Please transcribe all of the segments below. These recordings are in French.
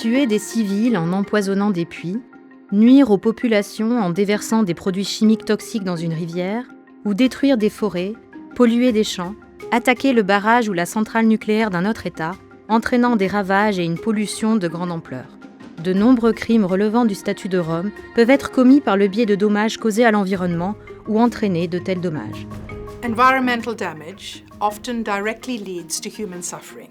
tuer des civils en empoisonnant des puits, nuire aux populations en déversant des produits chimiques toxiques dans une rivière, ou détruire des forêts, polluer des champs, attaquer le barrage ou la centrale nucléaire d'un autre État, entraînant des ravages et une pollution de grande ampleur. De nombreux crimes relevant du statut de Rome peuvent être commis par le biais de dommages causés à l'environnement ou entraîner de tels dommages. Environmental damage often directly leads to human suffering,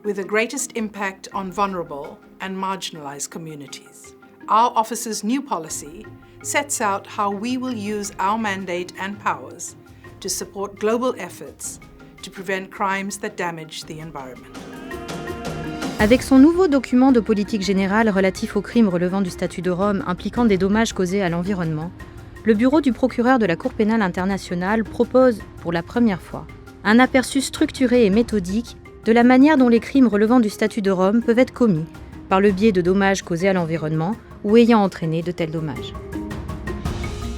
with the greatest impact on vulnerable and marginalized communities. Our office's new policy sets out how we will use our mandate and powers to support global efforts to prevent crimes that damage the environment. Avec son nouveau document de politique générale relatif aux crimes relevant du statut de Rome impliquant des dommages causés à l'environnement, le bureau du procureur de la Cour pénale internationale propose, pour la première fois, un aperçu structuré et méthodique de la manière dont les crimes relevant du statut de Rome peuvent être commis, par le biais de dommages causés à l'environnement ou ayant entraîné de tels dommages.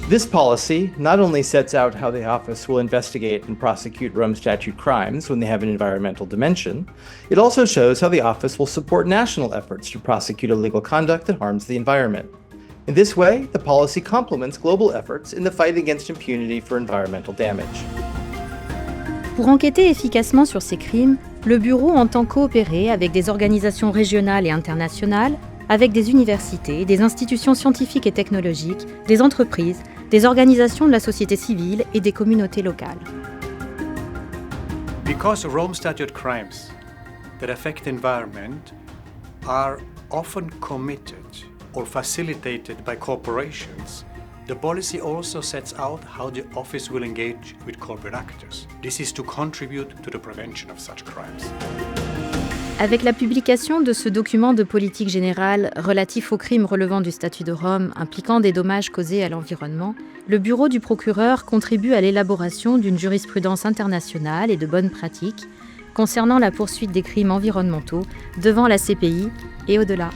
This policy not only sets out how the office will investigate and prosecute Rome Statute crimes when they have an environmental dimension, it also shows how the office will support national efforts to prosecute illegal conduct that harms the environment. In this way, the policy complements global efforts in the fight against impunity for environmental damage. Pour enquêter efficacement sur ces crimes, le Bureau entend coopérer avec des organisations régionales et internationales, avec des universités, des institutions scientifiques et technologiques, des entreprises, des organisations de la société civile et des communautés locales. Because Rome Statute crimes that affect the environment are often committed or facilitated by corporations, the policy also sets out how the office will engage with corporate actors. This is to contribute to the prevention of such crimes. Avec la publication de ce document de politique générale relatif aux crimes relevant du statut de Rome impliquant des dommages causés à l'environnement, le bureau du procureur contribue à l'élaboration d'une jurisprudence internationale et de bonnes pratiques concernant la poursuite des crimes environnementaux devant la CPI et au-delà.